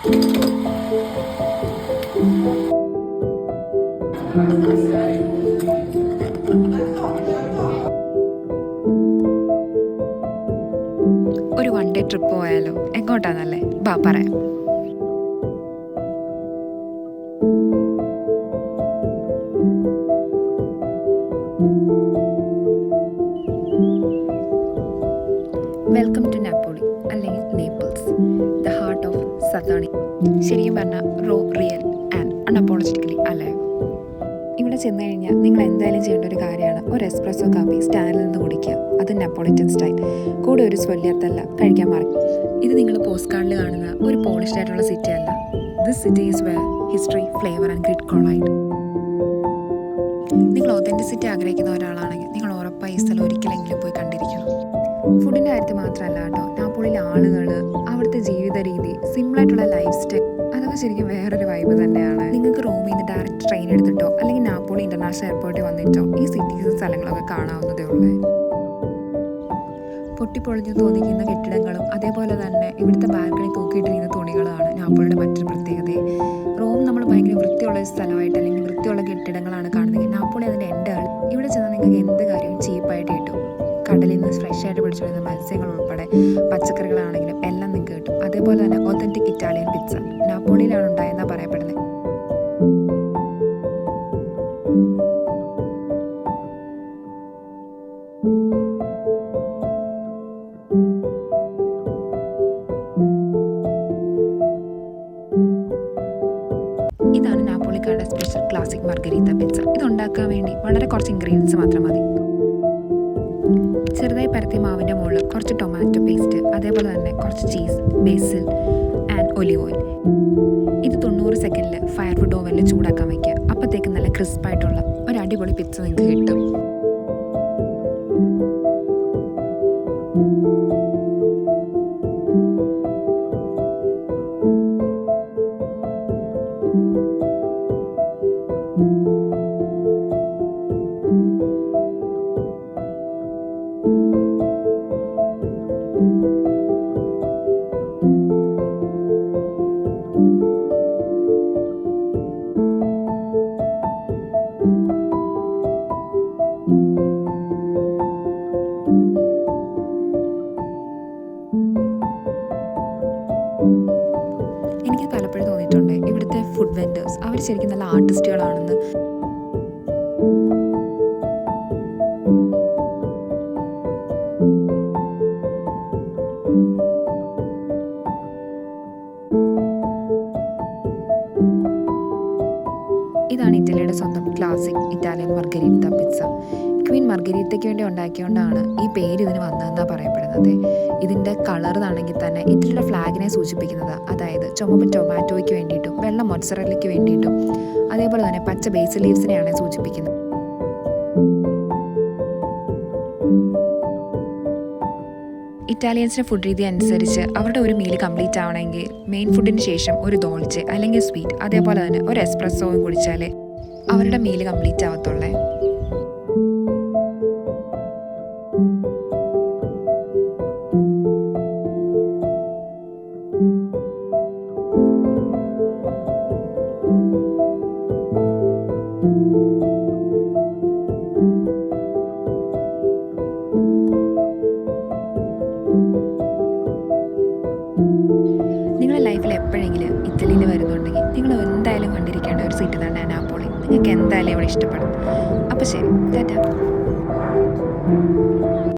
ഒരു one day trip പോയാലോ? എങ്ങോട്ടാന്നല്ലേ? ബാ പറയാം. വെൽക്കം ടു നാപ്പോളി, അല്ലെങ്കിൽ Naples, the heart of southern. ശരിക്കും പറഞ്ഞാൽ റിയൽ ആൻഡ് അൺഅപ്പോളജറ്റിക്കലി അലൈവ്. ഇവിടെ ചെന്ന് കഴിഞ്ഞാൽ നിങ്ങൾ എന്തായാലും ചെയ്യേണ്ട ഒരു കാര്യമാണ് ഒരു എസ്പ്രസ്സോ കാപ്പി സ്റ്റാൻഡിൽ നിന്ന് കുടിക്കുക. അത് നാപ്പോളിറ്റൻ സ്റ്റൈൽ. കൂടെ ഒരു സ്വല്യത്തല്ല കഴിക്കാൻ മറക്കും. ഇത് നിങ്ങൾ പോസ്റ്റ് കാർഡിൽ കാണുന്ന ഒരു പോളിഷ്ഡ് ആയിട്ടുള്ള സിറ്റി അല്ല. This city is wear history, flavour and grid collide. നിങ്ങൾ ഒതൻറ്റിസിറ്റി ആഗ്രഹിക്കുന്ന ഒരാളാണെങ്കിൽ നിങ്ങൾ ഉറപ്പായി ഈ സ്ഥലം ഒരിക്കലെങ്കിലും പോയി കണ്ടിരിക്കണം. ഫുഡിൻ്റെ കാര്യത്തിൽ മാത്രമല്ല കേട്ടോ, നാപ്പോളിയിലെ ആളുകൾ, അവിടുത്തെ ജീവിത രീതി, സിമ്പിളായിട്ടുള്ള ലൈഫ് സ്റ്റൈൽ, അതൊക്കെ ശരിക്കും വേറൊരു വൈബ് തന്നെയാണ്. നിങ്ങൾക്ക് റോമിൽ നിന്ന് ഡയറക്റ്റ് ട്രെയിൻ എടുത്തിട്ടോ അല്ലെങ്കിൽ നാപ്പോളി ഇൻ്റർനാഷണൽ എയർപോർട്ടിൽ വന്നിട്ടോ ഈ സിറ്റീസ് സ്ഥലങ്ങളൊക്കെ കാണാവുന്നതേ ഉള്ളൂ. പൊട്ടിപ്പൊളിഞ്ഞ് തോന്നിക്കുന്ന കെട്ടിടങ്ങളും അതേപോലെ തന്നെ ഇവിടുത്തെ ബാൽക്കണി തൂക്കിയിട്ടിരിക്കുന്ന തുണികളാണ് നാപ്പോളിയുടെ മറ്റൊരു പ്രത്യേകത. റോം നമ്മൾ ഭയങ്കര വൃത്തിയുള്ള സ്ഥലമായിട്ട് അല്ലെങ്കിൽ വൃത്തിയുള്ള കെട്ടിടങ്ങളാണ് കാണുന്നത്. നാപ്പോളി അതിൻ്റെ എൻ്റെ ആൾ. ഇവിടെ ചെന്നാൽ നിങ്ങൾക്ക് എന്ത് കാര്യവും ചീപ്പായിട്ട് കിട്ടും. കടലിൽ നിന്ന് ഫ്രഷ് ആയിട്ട് പിടിച്ചു വരുന്ന മത്സ്യങ്ങൾ ഉൾപ്പെടെ പച്ചക്കറികളാണെങ്കിലും എല്ലാം നിങ്ങൾക്ക് കിട്ടും. അതേപോലെ തന്നെ ഒതൻറ്റിക് ഇറ്റാലിയൻ പിസ്സ നാപ്പോളിയിലാണ് ഉണ്ടായെന്നാണ് പറയപ്പെടുന്നത്. ഇതാണ് നാപ്പോളിക്കാരുടെ സ്പെഷ്യൽ ക്ലാസിക് മാർഗരീത്ത പിസ്സ. ഇതുണ്ടാക്കാൻ വേണ്ടി വളരെ കുറച്ച് ഇൻഗ്രീഡിയൻസ് മാത്രം മതി. ചെറുതായി പരത്തിയ മാവിൻ്റെ മുകളിൽ കുറച്ച് ടൊമാറ്റോ പേസ്റ്റ്, അതേപോലെ തന്നെ കുറച്ച് cheese, Basil and olive oil. ഇത് 90 സെക്കൻഡിൽ ഫയർവുഡ് ഓവനിൽ ചൂടാക്കാൻ വയ്ക്കുക. അപ്പോഴത്തേക്ക് നല്ല ക്രിസ്പായിട്ടുള്ള ഒരു അടിപൊളി പിസ്സ നിങ്ങൾക്ക് കിട്ടും. എനിക്ക് പലപ്പോഴും തോന്നിയിട്ടുണ്ട് ഇവിടുത്തെ ഫുഡ് വെൻഡേഴ്സ് അവർ ശരിക്കും നല്ല ആർട്ടിസ്റ്റുകളാണെന്ന്. ഇതാണ് ഇറ്റലിയുടെ സ്വന്തം classic Italian Margaret pizza. Queen മാർഗരീത്തയ്ക്ക് വേണ്ടി ഉണ്ടാക്കിയോണ്ടാണ് ഈ പേര് ഇതിന് വന്നതെന്നാണ് പറയപ്പെടുന്നത്. ഇതിൻ്റെ കളറാണെങ്കിൽ തന്നെ ഇറ്റലിയുടെ ഫ്ലാഗിനെ സൂചിപ്പിക്കുന്നത്. അതായത് ചുമപ്പ് ടൊമാറ്റോയ്ക്ക് വേണ്ടിയിട്ടും വെള്ള മൊസറല്ലയ്ക്ക് വേണ്ടിയിട്ടും അതേപോലെ തന്നെ പച്ച ബേസിൽ ലീവ്സിനെയാണ് സൂചിപ്പിക്കുന്നത്. ഇറ്റാലിയൻസിൻ്റെ ഫുഡ് രീതി അനുസരിച്ച് അവരുടെ ഒരു മീൽ കംപ്ലീറ്റ് ആവണമെങ്കിൽ മെയിൻ ഫുഡിന് ശേഷം ഒരു ദോൾച്ചെ അല്ലെങ്കിൽ സ്വീറ്റ്, അതേപോലെ തന്നെ ഒരു എസ്പ്രസ്സോയും കുടിച്ചാലേ അവരുടെ മീൽ കംപ്ലീറ്റ് ആവത്തുള്ളേ. നിങ്ങളുടെ ലൈഫിൽ എപ്പോഴെങ്കിലും ഇറ്റലിയിൽ വരുന്നുണ്ടെങ്കിൽ നിങ്ങൾ എന്തായാലും കണ്ടിരിക്കേണ്ട ഒരു സിറ്റി തന്നെ നാപ്പോളി. നിങ്ങൾക്ക് എന്തായാലും ഇവിടെ ഇഷ്ടപ്പെടും. അപ്പോൾ ശരി, ടാറ്റാ.